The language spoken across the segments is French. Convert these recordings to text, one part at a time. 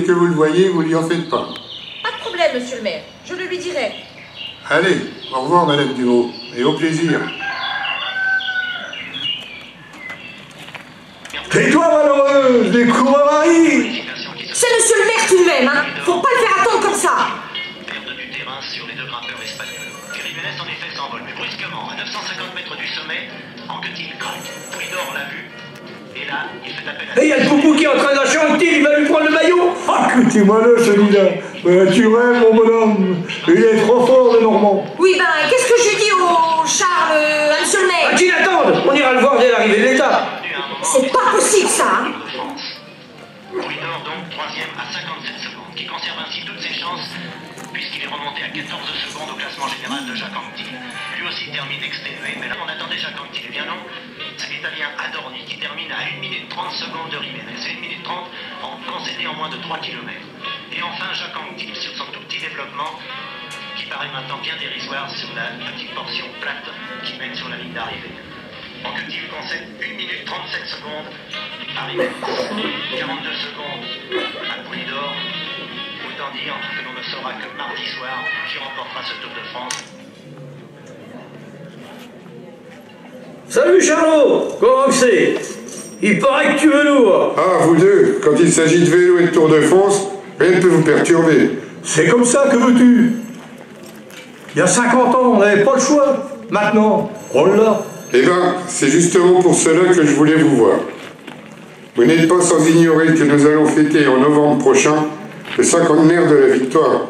que vous le voyez, vous lui en faites pas. Pas de problème, monsieur le maire. Je le lui dirai. Allez, au revoir, Madame Duvaux, et au plaisir. Tais-toi, malheureuse, des coups à Marie. C'est monsieur le maire tout de même, hein. Faut pas le faire attendre comme ça. Perte du terrain sur les deux grimpeurs espagnols. Jiménez en effet s'envole, mais brusquement, à 950 mètres du sommet, Anquetil craque. Polydor l'a vu. Et là, il fait appel à... Et il y a le poupou qui est en train d'acheter Anquetil, il va lui prendre le maillot. Ah, que t'es malin, celui-là. Naturel, mon bonhomme. Il est trop fort, le Normand. Oui, ben, qu'est-ce que je lui dis au Charles, à monsieur le maire? Qu'il attende, on ira le voir dès l'arrivée de l'État. C'est pas possible, ça, hein. Polydor donc troisième à 57 secondes, qui conserve ainsi toutes ses chances, puisqu'il est remonté à 14 secondes au classement général de Jacques Anquetil. Lui aussi termine exténué, mais là on attendait Jacques Anquetil. Eh bien non, c'est l'Italien Adorni qui termine à 1 minute 30 secondes de Jiménez. C'est 1 minute 30 en concédé en moins de 3 km. Et enfin Jacques Anquetil sur son tout petit développement, qui paraît maintenant bien dérisoire sur la petite portion plate qui mène sur la ligne d'arrivée. Anquetil concède 1 minute 37 secondes à Jiménez, 42 secondes à Polydor. Autant dire que l'on ne saura que mardi soir qui remportera ce Tour de France. Salut Charlot, comment que c'est? Il paraît que tu veux nous. Ah, vous deux, quand il s'agit de vélo et de Tour de France, rien ne peut vous perturber. C'est comme ça, que veux-tu? Il y a 50 ans, on n'avait pas le choix. Maintenant, on l'a. Eh ben, c'est justement pour cela que je voulais vous voir. Vous n'êtes pas sans ignorer que nous allons fêter en novembre prochain le cinquantenaire de la victoire.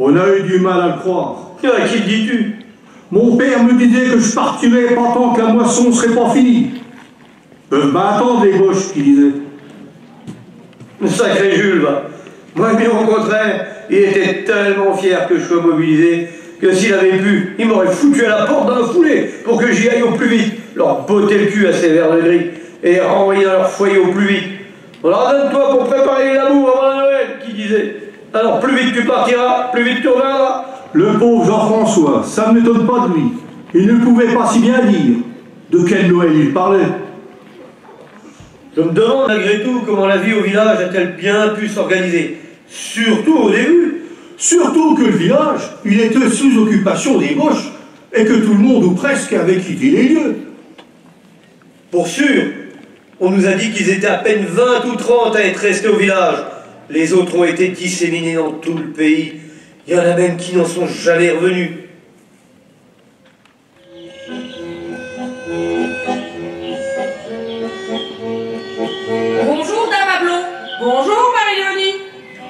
On a eu du mal à le croire. À qui le dis-tu? Mon père me disait que je partirais pas tant que la moisson serait pas finie. Peuvent pas attendre les boches, qu'il disait. Sacré Jules, va. Moi, mais au contraire, il était tellement fier que je sois mobilisé que s'il avait pu, il m'aurait foutu à la porte dans la foulée pour que j'y aille au plus vite, leur botter le cul à ces vers de gris et renvoyer dans leur foyer au plus vite. Alors donne-toi pour préparer l'amour avant Noël, qui disait. Alors plus vite tu partiras, plus vite tu reviendras. Le pauvre Jean-François, ça ne m'étonne pas de lui. Il ne pouvait pas si bien dire. De quel Noël il parlait? Je me demande malgré tout comment la vie au village a-t-elle bien pu s'organiser. Surtout au début. Surtout que le village, il était sous occupation des Boches et que tout le monde ou presque avait quitté les lieux. Pour sûr, on nous a dit qu'ils étaient à peine 20 ou 30 à être restés au village. Les autres ont été disséminés dans tout le pays. Il y en a même qui n'en sont jamais revenus. Bonjour, Dame Ablon. Bonjour, Marie-Léonie.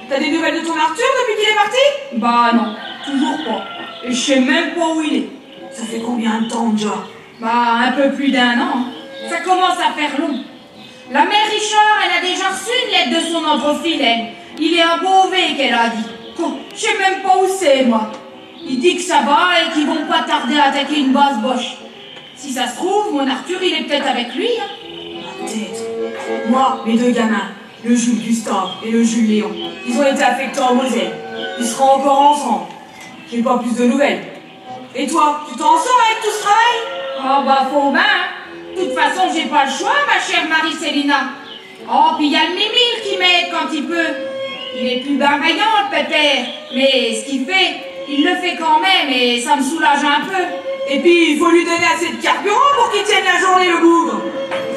T'as des nouvelles de ton Arthur depuis qu'il est parti? Bah non, toujours pas. Et je sais même pas où il est. Ça fait combien de temps déjà? Bah un peu plus d'1 an. Ça commence à faire long. La mère Richard, elle a déjà reçu une lettre de son androphile, elle. Il est à Beauvais qu'elle a dit. Je sais même pas où c'est, moi. Il dit que ça va et qu'ils vont pas tarder à attaquer une base Boche. Si ça se trouve, mon Arthur, il est peut-être avec lui, hein. Peut-être. Moi, mes 2 gamins, le Jules Gustave et le Jules Léon, ils ont été affectés en Moselle. Ils seront encore ensemble. J'ai pas plus de nouvelles. Et toi, tu t'en sors avec tout ce travail? Oh bah faut bien, hein. De toute façon, j'ai pas le choix, ma chère Marie-Célina. Oh, puis il y a le Mimile qui m'aide quand il peut. Il est plus bienveillant, peut-être, mais ce qu'il fait, il le fait quand même et ça me soulage un peu. Et puis, il faut lui donner assez de carburant pour qu'il tienne la journée, le bougre.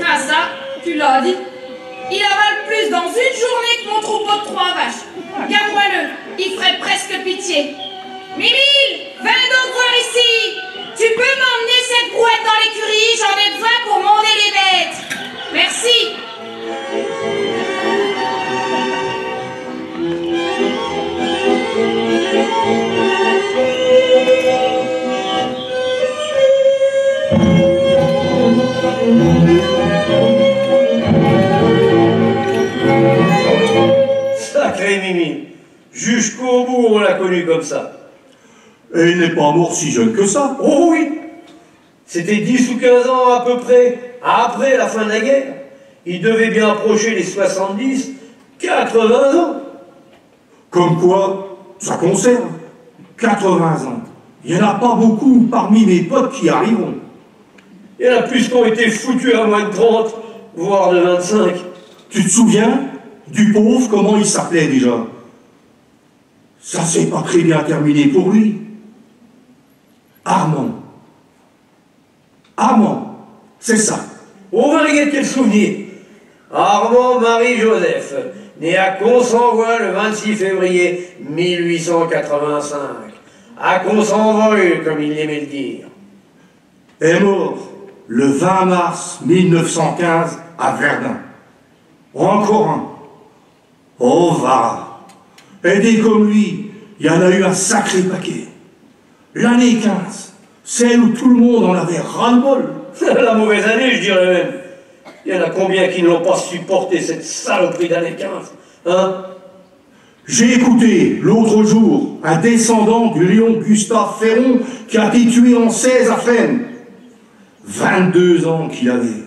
Ah ça, tu l'as dit. Il avale plus dans une journée que mon troupeau de 3 vaches. Regarde-moi-le, il ferait presque pitié. Mimile, viens donc voir ici. Tu peux m'emmener cette brouette dans l'écurie, j'en ai besoin pour monter les bêtes. Merci. avait Mimi. Jusqu'au bout, on l'a connu comme ça. Et il n'est pas mort si jeune que ça. Oh oui! C'était 10 ou 15 ans à peu près, après la fin de la guerre. Il devait bien approcher les 70, 80 ans. Comme quoi, ça conserve. 80 ans. Il n'y en a pas beaucoup parmi mes potes qui arriveront. Il y en a plus qui ont été foutus à moins de 30, voire de 25. Tu te souviens du pauvre, comment il s'appelait déjà? Ça s'est pas très bien terminé pour lui. Armand. Armand, c'est ça. On va les quel souvenir. Armand Marie-Joseph, né à Consenvoie le 26 février 1885. À Consenvoie, comme il aimait le dire. Est mort le 20 mars 1915 à Verdun. Encore un. Oh, va. Et des comme lui, il y en a eu un sacré paquet. L'année 15, celle où tout le monde en avait ras-le-bol. La mauvaise année, je dirais même. Il y en a combien qui ne l'ont pas supporté, cette saloperie d'année 15, hein? J'ai écouté l'autre jour un descendant du lion Gustave Ferron qui a été tué en 16 à Fresnes. 22 ans qu'il avait.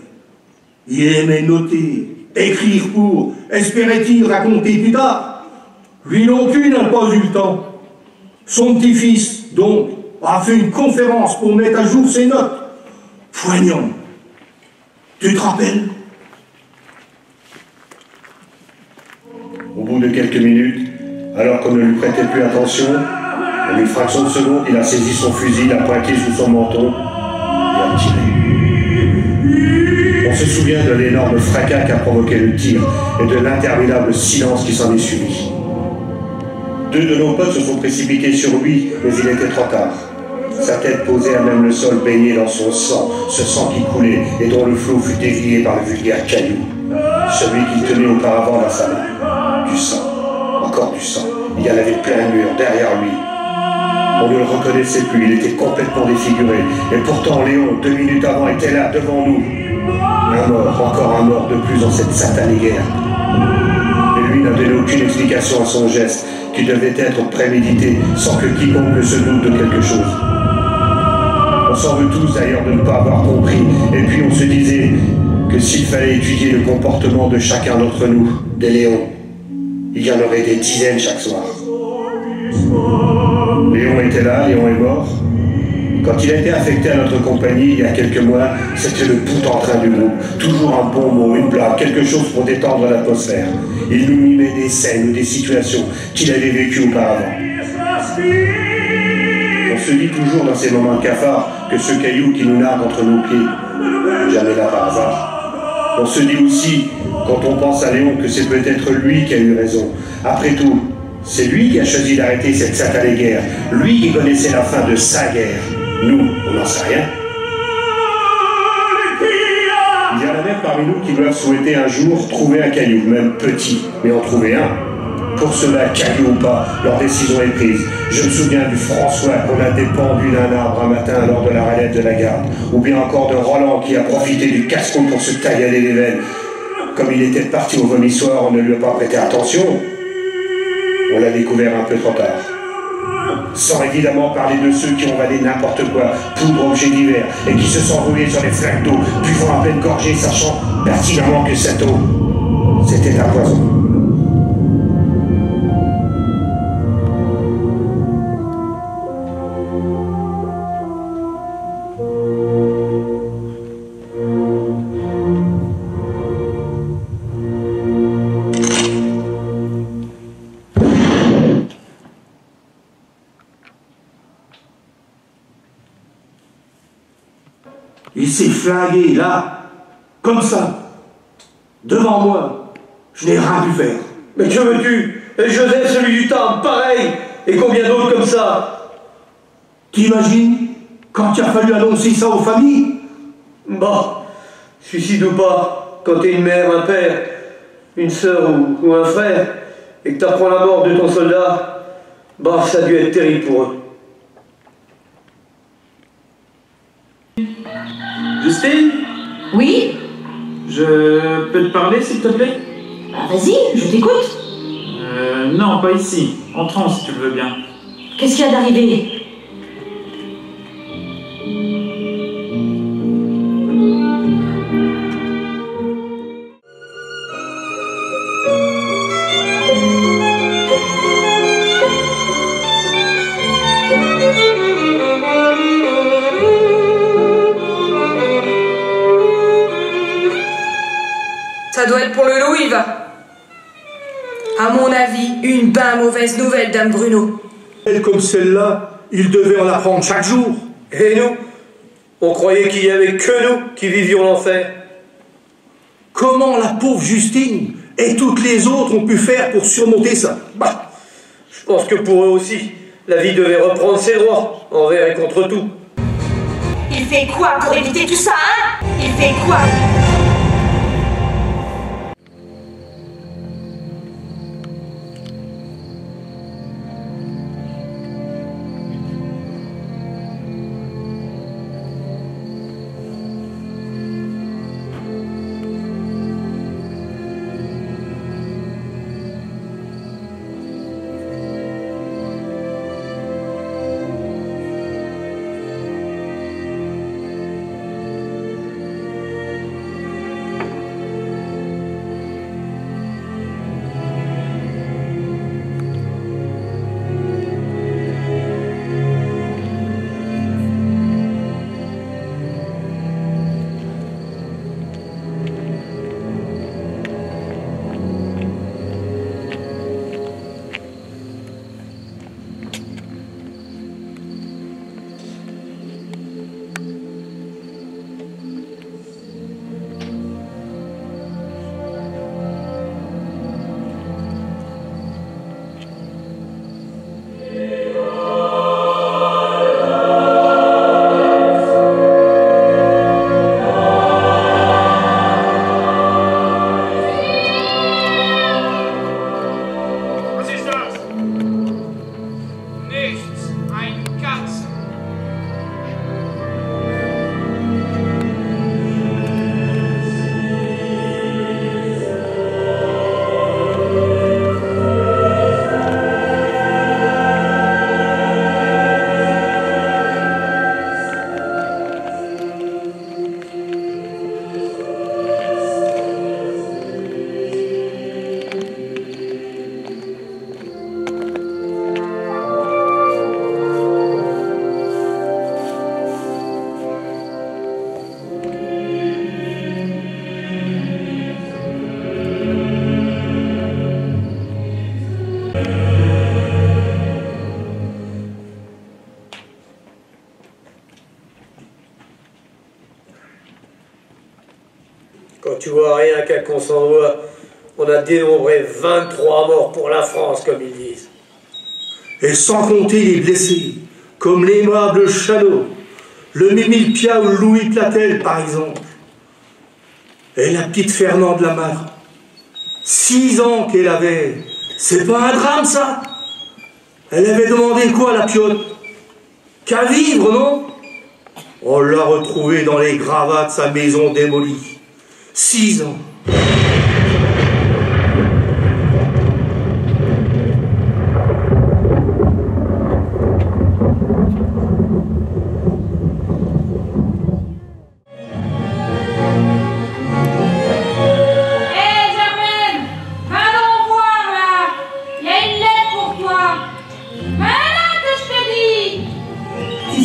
Il aimait noter, écrire pour, espérait-il raconter plus tard. Lui non plus n'a pas eu le temps. Son petit-fils, donc, a fait une conférence pour mettre à jour ses notes. Poignant. Tu te rappelles? Au bout de quelques minutes, alors qu'on ne lui prêtait plus attention, en une fraction de seconde, il a saisi son fusil, l'a pointé sous son menton et a tiré. On se souvient de l'énorme fracas qu'a provoqué le tir et de l'interminable silence qui s'en est suivi. Deux de nos potes se sont précipités sur lui, mais il était trop tard. Sa tête posée à même le sol baignée dans son sang, ce sang qui coulait et dont le flot fut dévié par le vulgaire caillou. Celui qu'il tenait auparavant dans sa main. Du sang, encore du sang. Il y en avait plein mur derrière lui. On ne le reconnaissait plus, il était complètement défiguré. Et pourtant Léon, 2 minutes avant, était là, devant nous. Un mort, encore un mort de plus dans cette satanée guerre. Et lui n'a donné aucune explication à son geste, qui devait être prémédité, sans que quiconque ne se doute de quelque chose. On s'en veut tous d'ailleurs de ne pas avoir compris, et puis on se disait que s'il fallait étudier le comportement de chacun d'entre nous, des Léons, il y en aurait des dizaines chaque soir. Léon était là, Léon est mort. Quand il a été affecté à notre compagnie il y a quelques mois, c'était le bout en train du groupe. Toujours un bon mot, une blague, quelque chose pour détendre l'atmosphère. Il nous mimait des scènes ou des situations qu'il avait vécues auparavant. On se dit toujours dans ces moments de cafard que ce caillou qui nous nargue entre nos pieds, jamais là par hasard. On se dit aussi, quand on pense à Léon, que c'est peut-être lui qui a eu raison. Après tout, c'est lui qui a choisi d'arrêter cette satanée guerre. Lui qui connaissait la fin de sa guerre. Nous, on n'en sait rien. Il y en a même parmi nous qui doivent souhaiter un jour trouver un caillou, même petit, mais en trouver un. Pour cela, caillou ou pas, leur décision est prise. Je me souviens du François qu'on a dépendu d'un arbre un matin lors de la relève de la garde, ou bien encore de Roland qui a profité du casse-cou pour se tailler les veines. Comme il était parti au vomissoir, on ne lui a pas prêté attention. On l'a découvert un peu trop tard. Sans évidemment parler de ceux qui ont valé n'importe quoi, poudre, objets divers, et qui se sont roulés sur les flaques d'eau, buvant à pleine gorgée, sachant pertinemment que cette eau, c'était un poison. Il s'est flingué, là, comme ça, devant moi. Je n'ai rien pu faire. Mais que veux-tu? Et Joseph, celui du Tarn, pareil. Et combien d'autres comme ça? T'imagines, quand il a fallu annoncer ça aux familles? Bah, suicide ou pas, quand t'es une mère, un père, une sœur ou un frère, et que t'apprends la mort de ton soldat, bah, ça a dû être terrible pour eux. Justine? Oui? Je peux te parler, s'il te plaît? Bah vas-y, je t'écoute. Non, pas ici. Entrons si tu le veux bien. Qu'est-ce qu'il y a d'arrivé? Ça doit être pour le loup, il va. À mon avis, une ben mauvaise nouvelle, Dame Bruno. Comme celle-là, il devait en apprendre chaque jour. Et nous? On croyait qu'il n'y avait que nous qui vivions l'enfer. Comment la pauvre Justine et toutes les autres ont pu faire pour surmonter ça? Bah, je pense que pour eux aussi, la vie devait reprendre ses droits, envers et contre tout. Il fait quoi pour éviter tout ça, hein? Il fait quoi? Quand tu vois rien qu'à qu'on s'en voit, on a dénombré 23 morts pour la France, comme ils disent. Et sans compter les blessés, comme l'aimable Chalot, le Mémile Pia ou Louis Platel, par exemple. Et la petite Fernande Lamarre, 6 ans qu'elle avait. C'est pas un drame, ça? Elle avait demandé quoi, la piotte? Qu'à vivre, non? On l'a retrouvée dans les gravats de sa maison démolie. 6 ans.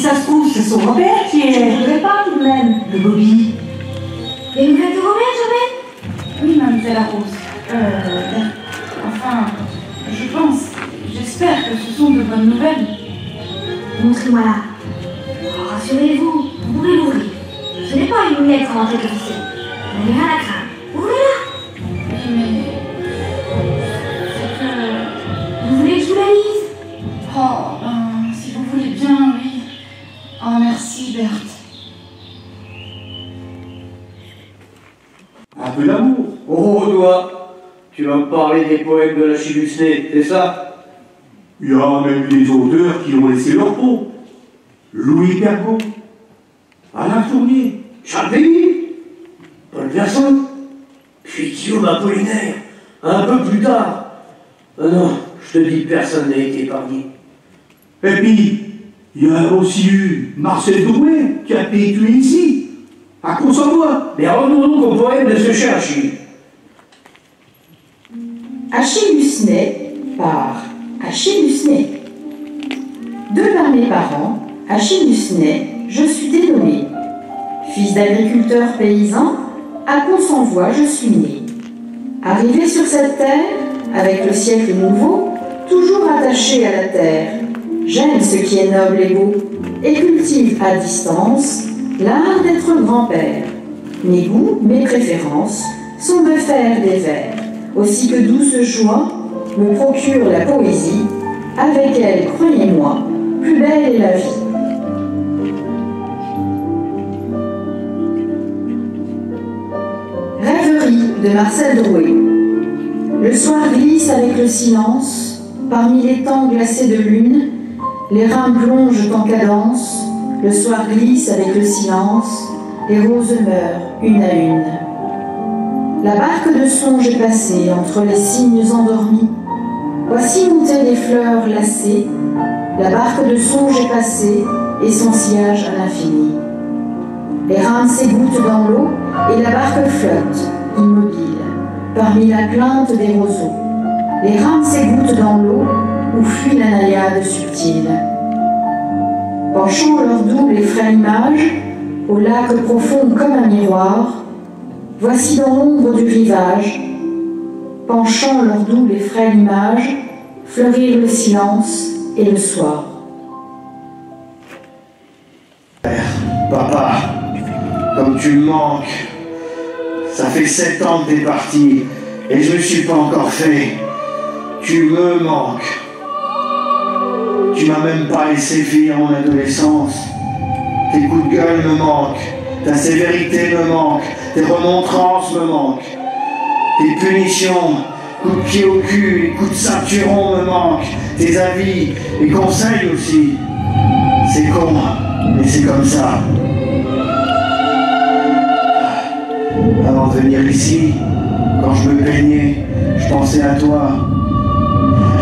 Ça se trouve, c'est son grand-père qui est... Je ne voudrais pas tout de même, le Bobby. Les nouvelles de Robert, Jobin? Oui, mademoiselle Arrose. Enfin, je pense, j'espère que ce sont de bonnes nouvelles. Montrez-moi là. Oh, rassurez-vous, vous pouvez l'ouvrir. Ce n'est pas une lettre en tête officielle. Vous n'avez rien à craindre. Ouvrez-la. Oui, mais... c'est que... Vous voulez que je vous la lise? Oh, si vous voulez bien, oui. Oh, merci, Berthe. Un peu d'amour. Oh, toi, tu vas me parler des poèmes de la Chilusnée, c'est ça? Il y a même eu des auteurs qui ont laissé leur peau. Louis Pergaud, Alain Fournier, Charles Péguy, Paul Verson, puis Guillaume Apollinaire, un peu plus tard. Oh non, je te dis, personne n'a été épargné. Et puis, il y a aussi eu Marcel Drouet qui a été tué ici, à Consenvoie. Mais revenons donc au poème de ce cher Achille. Achille Lucenay par Achille Lucenay. De par mes parents, Achille Lucenay, je suis dénommé. Fils d'agriculteur paysan, à Consenvoie je suis né. Arrivé sur cette terre, avec le siècle nouveau, toujours attaché à la terre, j'aime ce qui est noble et beau, et cultive à distance l'art d'être grand-père. Mes goûts, mes préférences, sont de faire des vers, aussi que douce joie me procure la poésie, avec elle, croyez-moi, plus belle est la vie. Rêverie de Marcel Drouet. Le soir glisse avec le silence, parmi les temps glacés de lune, les reins plongent en cadence, le soir glisse avec le silence, les roses meurent une à une. La barque de songe est passée entre les cygnes endormis, voici monter les fleurs lassées, la barque de songe est passée et son sillage à l'infini. Les rames s'égouttent dans l'eau et la barque flotte, immobile, parmi la plainte des roseaux. Les rames s'égouttent dans l'eau où fuit la naïade subtile. Penchant leur double et frêle image, au lac profond comme un miroir, voici dans l'ombre du rivage, penchant leur double et frêle image, fleurir le silence et le soir. Papa, comme tu me manques, ça fait 7 ans que t'es parti et je me suis pas encore fait. Tu me manques. Tu m'as même pas laissé finir mon adolescence. Tes coups de gueule me manquent, ta sévérité me manque, tes remontrances me manquent, tes punitions, coups de pied au cul et coups de ceinturon me manquent, tes avis et conseils aussi. C'est con, mais c'est comme ça. Avant de venir ici, quand je me peignais, je pensais à toi.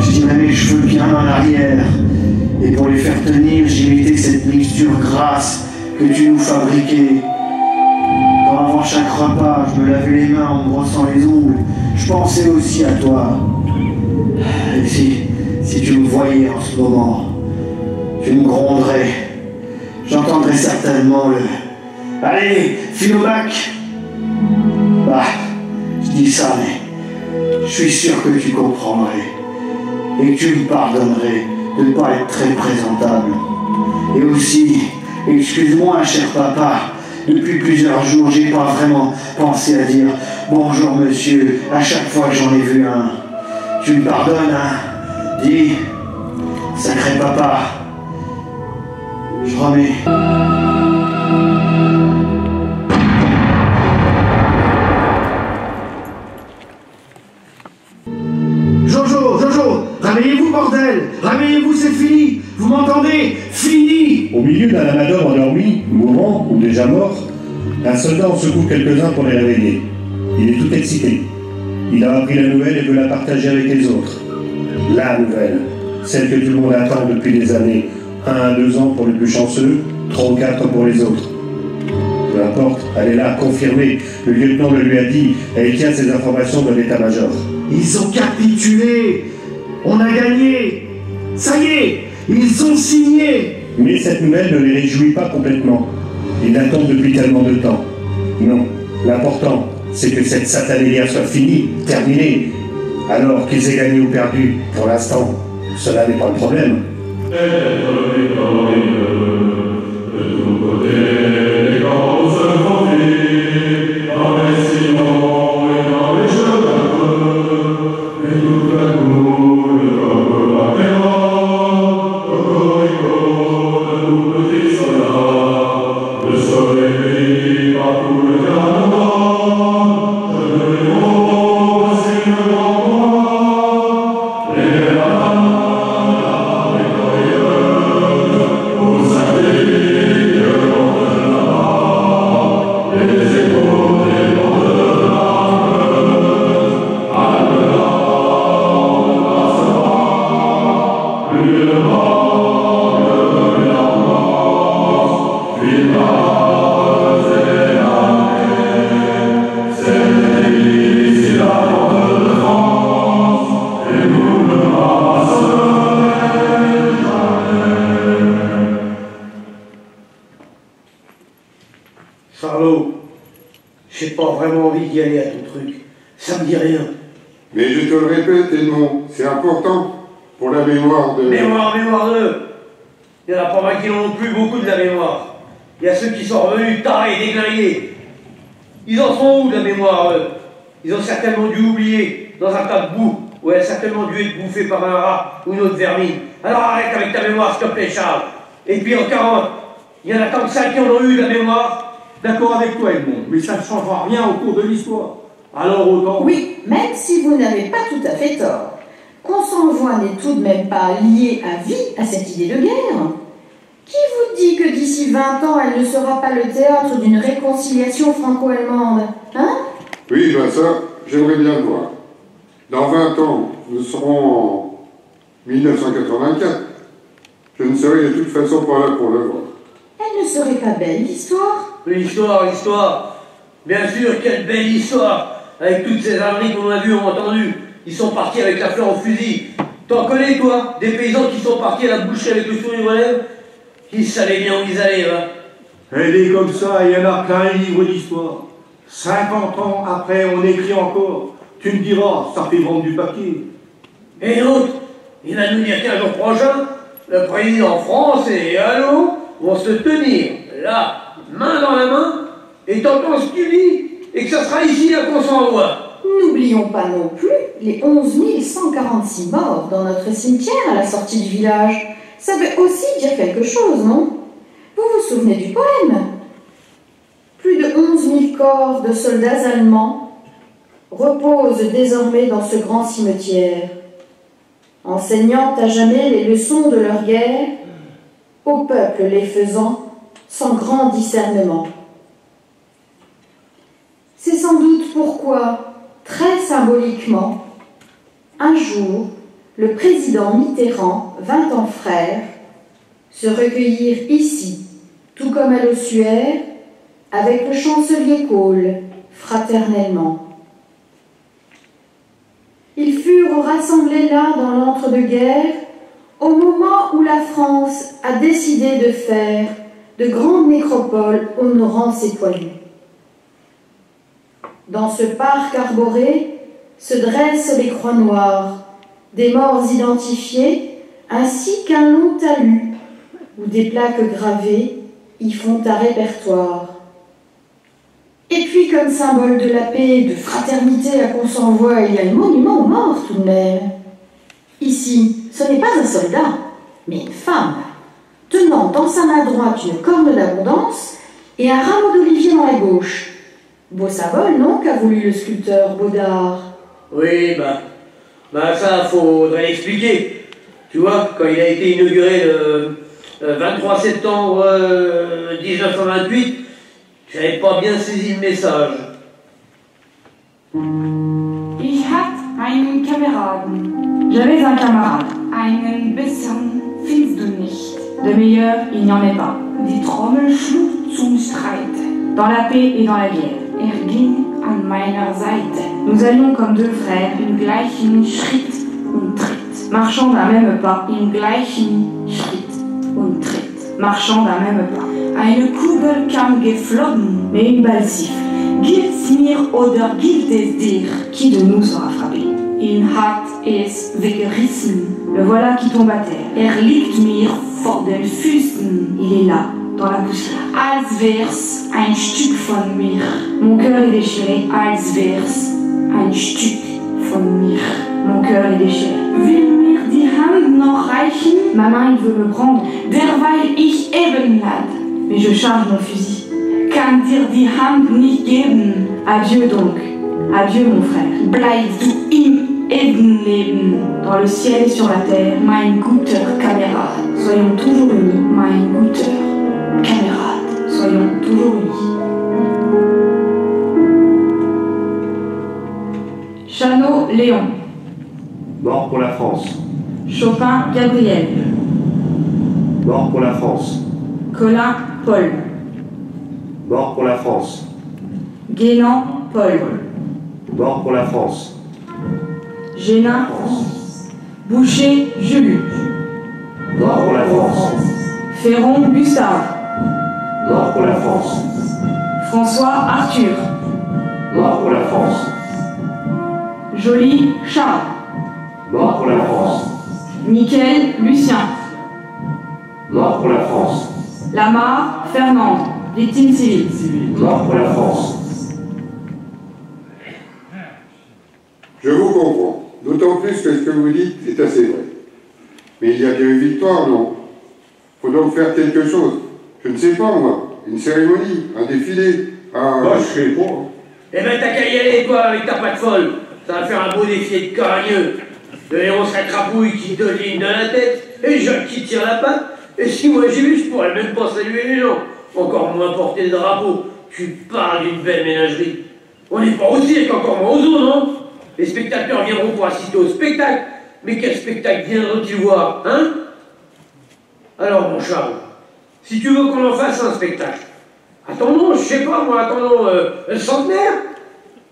Je tirais mes cheveux bien en arrière. Et pour les faire tenir, j'imitais cette mixture grasse que tu nous fabriquais. Quand avant chaque repas, je me lavais les mains en me brossant les ongles, je pensais aussi à toi. Et si tu me voyais en ce moment, tu me gronderais. J'entendrais certainement le « Allez, file au bac !» Bah, je dis ça, mais je suis sûr que tu comprendrais et que tu me pardonnerais de ne pas être très présentable. Et aussi, excuse-moi, cher papa, depuis plusieurs jours, j'ai pas vraiment pensé à dire « Bonjour, monsieur » à chaque fois que j'en ai vu un. Tu me pardonnes, hein? Dis, sacré papa, je remets. Jojo, réveillez-vous, bordel! Réveillez-vous, c'est fini! Vous m'entendez? Fini! Au milieu d'un amador endormi, mourant ou déjà mort, un soldat en secoue quelques-uns pour les réveiller. Il est tout excité. Il a appris la nouvelle et veut la partager avec les autres. La nouvelle, celle que tout le monde attend depuis des années. 1 à 2 ans pour les plus chanceux, 3 ou 4 pour les autres. Peu importe, elle est là, confirmée. Le lieutenant le lui a dit, et il tient ces informations de l'état-major. Ils ont capitulé! On a gagné! Ça y est! Ils ont signé! Mais cette nouvelle ne les réjouit pas complètement. Ils l'attendent depuis tellement de temps. Non, l'important, c'est que cette satanée guerre soit finie, terminée. Alors qu'ils aient gagné ou perdu, pour l'instant, cela n'est pas le problème. vraiment envie d'y aller à ton truc. Ça me dit rien. Mais je te le répète, Edmond, c'est important pour la mémoire de... Mémoire d'eux. Il y en a pas mal qui n'en ont plus beaucoup de la mémoire. Il y a ceux qui sont revenus tarés et déglingués. Ils en sont où de la mémoire, eux? Ils ont certainement dû oublier dans un tas de boue, où elle a certainement dû être bouffée par un rat ou une autre vermine. Alors arrête avec ta mémoire, s'il te plaît, Charles. Et puis en 40, il y en a tant que ça qui en ont eu de la mémoire. D'accord avec toi, Edmond, mais ça ne changera rien au cours de l'histoire. Alors autant... Oui, même si vous n'avez pas tout à fait tort. Consenvoie n'est tout de même pas lié à vie à cette idée de guerre. Qui vous dit que d'ici 20 ans, elle ne sera pas le théâtre d'une réconciliation franco-allemande? Hein? Oui, ben ça, j'aimerais bien le voir. Dans 20 ans, nous serons en 1984. Je ne serai de toute façon pas là pour le voir. Elle ne serait pas belle, l'histoire? L'histoire. Bien sûr, quelle belle histoire. Avec toutes ces âneries qu'on a vues, on a entendu. Ils sont partis avec la fleur au fusil. T'en connais, toi? Des paysans qui sont partis à la boucherie avec le sourire aux lèvres? Ils savaient bien où ils allaient, hein. Elle est comme ça, il y en a plein livre d'histoire. 50 ans après, on écrit encore. Tu me diras, ça fait vendre du papier. Et l'autre, il va nous dire qu'un jour prochain, le président français et Allô vont se tenir, là, main dans la main, et t'entends ce qu'il dit, et que ça sera ici là qu'on s'envoie. N'oublions pas non plus les 11 146 morts dans notre cimetière à la sortie du village. Ça veut aussi dire quelque chose, non? Vous vous souvenez du poème? Plus de 11 000 corps de soldats allemands reposent désormais dans ce grand cimetière, enseignant à jamais les leçons de leur guerre, au peuple les faisant sans grand discernement. C'est sans doute pourquoi, très symboliquement, un jour, le président Mitterrand vint en frère se recueillir ici, tout comme à l'ossuaire, avec le chancelier Kohl, fraternellement. Ils furent rassemblés là dans l'entre-deux-guerres, au moment où la France a décidé de faire de grandes nécropoles honorant ses poilus. Dans ce parc arboré se dressent les croix noires, des morts identifiés, ainsi qu'un long talus, où des plaques gravées y font un répertoire. Et puis, comme symbole de la paix et de fraternité à Consenvoie, il y a le monument aux morts tout de même. Ici, ce n'est pas un soldat, mais une femme, tenant dans sa main droite une corne d'abondance et un rameau d'olivier dans la gauche. Beau symbole, non, qu'a voulu le sculpteur Baudard? Oui, ça, faudrait l'expliquer. Tu vois, quand il a été inauguré le 23 septembre 1928, j'avais pas bien saisi le message. Ich hatte einen Kameraden. J'avais un camarade. Einen besseren findest du nicht. De meilleur, il n'y en est pas. Die Trommel schlug zum Streit. Dans la paix et dans la guerre. Ging an meiner Seite. Nous allions comme deux frères, im gleichen Schritt und Tritt. Marchant d'un même pas, im gleichen Schritt und Tritt. Marchant d'un même pas. Eine Kugel kam geflogen. Mais une balle siffle. Gilt's mir oder gilt es dir? Qui de nous sera frappé? Ihn hat es weggerissen. Le voilà qui tombe à terre. Liegt mir vor den Füßen. Il est là, dans la poussière. Als wär's ein Stück von mir. Mon cœur est déchiré. Als wär's ein Stück von mir. Mon cœur est déchiré. Will mir die Hand noch reichen? Ma main, il veut me prendre. Derweil ich eben lad. Mais je charge mon fusil. Kann dir die Hand nicht geben? Adieu donc. Adieu mon frère. Bleib du im Ebenleben. Dans le ciel et sur la terre. Mein guter Kamerad. Soyons toujours unis. Mein guter Kamerad. Soyons toujours unis. Chanot, Léon. Mort pour la France. Chopin, Gabriel. Mort pour la France. Collin, Paul. Mort pour la France. Guénan, Paul. Mort pour la France. Génin, Boucher, Jules. Mort pour la France. Ferron, Gustave. Mort pour la France. François, Arthur. Mort pour la France. Joly, Charles. Mort pour la France. Nickel, Lucien. Mort pour la France. Lamar, Fernande, victime civile. Mort pour la France. Je vous comprends, d'autant plus que ce que vous dites est assez vrai. Mais il y a bien une victoire, non? Faut donc faire quelque chose. Je ne sais pas, moi. Une cérémonie, un défilé, un... Moi, je sais pas. Eh ben, t'as qu'à y aller, toi, avec ta patte folle. Ça va faire un beau défi de coragneux. Le héros serait crapouille qui doline de la tête, et Jacques qui tire la patte. Et si moi j'y vais, je pourrais même pas saluer les gens. Encore moins porter le drapeau. Tu parles d'une belle ménagerie. On n'est pas au cirque, encore moins aux zoo, non? Les spectateurs viendront pour assister au spectacle. Mais quel spectacle viendront-ils voir, hein? Alors, mon Charles, si tu veux qu'on en fasse un spectacle, attendons, je sais pas moi, attendons le centenaire.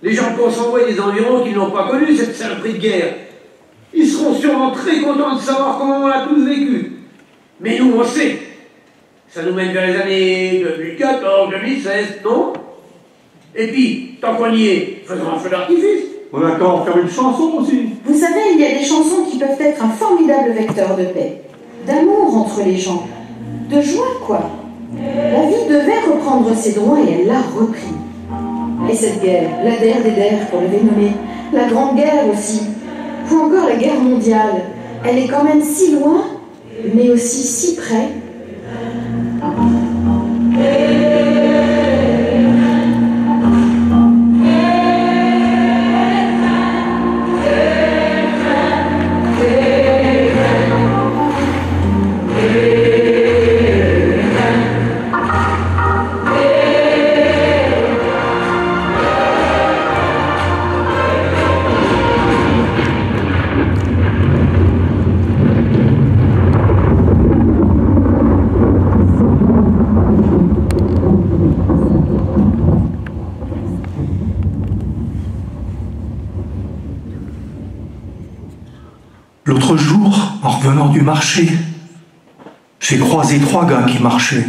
Les gens qu'on s'envoie des environs qui n'ont pas connu cette saloperie de guerre, ils seront sûrement très contents de savoir comment on l'a tous vécu. Mais nous, on sait. Ça nous mène vers les années 2014, 2016, non? Et puis, tant qu'on y est, faisons un feu d'artifice. On a qu'à en faire une chanson aussi. Vous savez, il y a des chansons qui peuvent être un formidable vecteur de paix, d'amour entre les gens, de joie, quoi. La vie devait reprendre ses droits et elle l'a repris. Et cette guerre, la der des der pour le dénommer, la Grande Guerre aussi, ou encore la guerre mondiale, elle est quand même si loin, mais aussi si près. L'autre jour, en revenant du marché, j'ai croisé 3 gars qui marchaient.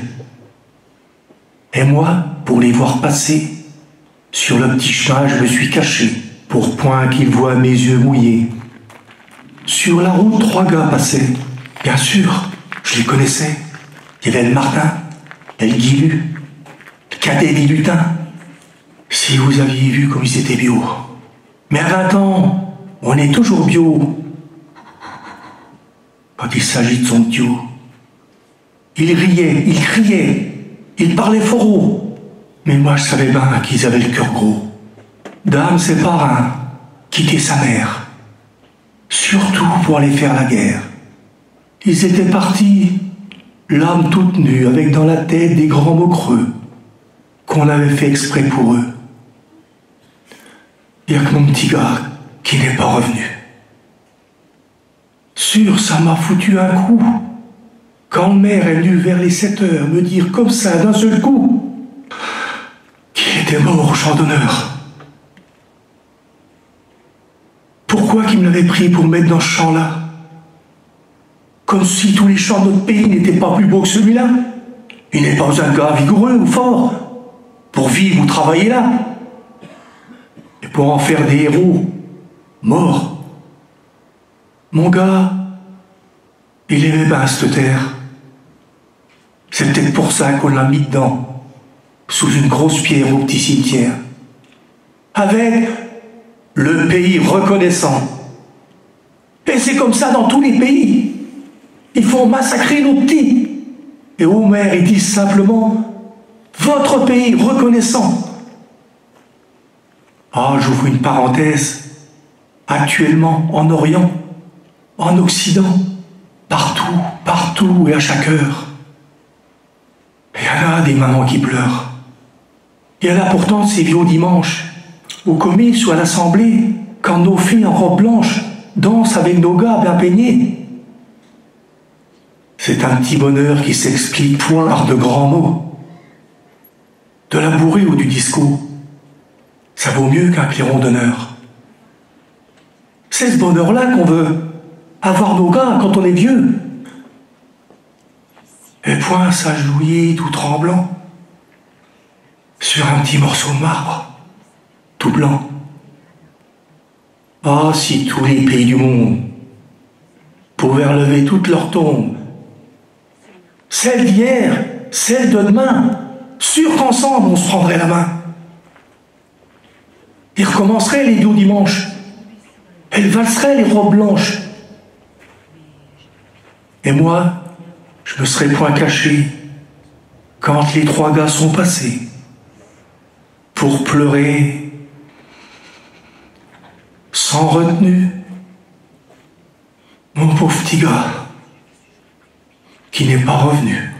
Et moi, pour les voir passer, sur le petit chemin, je me suis caché, pour point qu'ils voient mes yeux mouillés. Sur la route, 3 gars passaient. Bien sûr, je les connaissais. Il y avait le Martin, et le Guilu, le cadet des lutins. Si vous aviez vu comme ils étaient bio. Mais à 20 ans, on est toujours bio. Quand il s'agit de son duo, il riait, il criait, il parlait fort haut. Mais moi, je savais bien qu'ils avaient le cœur gros. Dame, ses parrains, quitter sa mère, surtout pour aller faire la guerre. Ils étaient partis, l'âme toute nue, avec dans la tête des grands mots creux, qu'on avait fait exprès pour eux. Il n'y a que mon petit gars qui n'est pas revenu. Sûr, ça m'a foutu un coup. Quand mère est venue vers les 7 heures me dire comme ça d'un seul coup qu'il était mort au champ d'honneur. Pourquoi qu'il me l'avait pris pour me mettre dans ce champ-là? Comme si tous les champs de notre pays n'étaient pas plus beaux que celui-là. Il n'est pas un gars vigoureux ou fort pour vivre ou travailler là. Et pour en faire des héros morts. Mon gars, il aimait bien cette terre. C'est peut-être pour ça qu'on l'a mis dedans, sous une grosse pierre au petit cimetière. Avec le pays reconnaissant. Et c'est comme ça dans tous les pays. Il faut massacrer nos petits. Et aux mères, ils disent simplement « Votre pays reconnaissant ». Ah, j'ouvre une parenthèse. Actuellement, en Orient, en Occident, partout et à chaque heure. Il y en a des mamans qui pleurent. Il y en a pourtant ces vieux dimanches, au comice ou à l'assemblée, quand nos filles en robe blanche dansent avec nos gars bien peignés. C'est un petit bonheur qui s'explique point par de grands mots. De la bourrée ou du disco, ça vaut mieux qu'un clairon d'honneur. C'est ce bonheur-là qu'on veut. Avoir nos gars quand on est vieux. Et point s'agenouiller tout tremblant sur un petit morceau de marbre tout blanc. Ah, si tous les pays du monde pouvaient relever toutes leurs tombes, celle d'hier, celle de demain, sûr qu'ensemble on se prendrait la main. Ils recommenceraient les doux dimanches, elles valseraient les robes blanches. Et moi, je me serais point caché quand les trois gars sont passés pour pleurer sans retenue. Mon pauvre petit gars qui n'est pas revenu.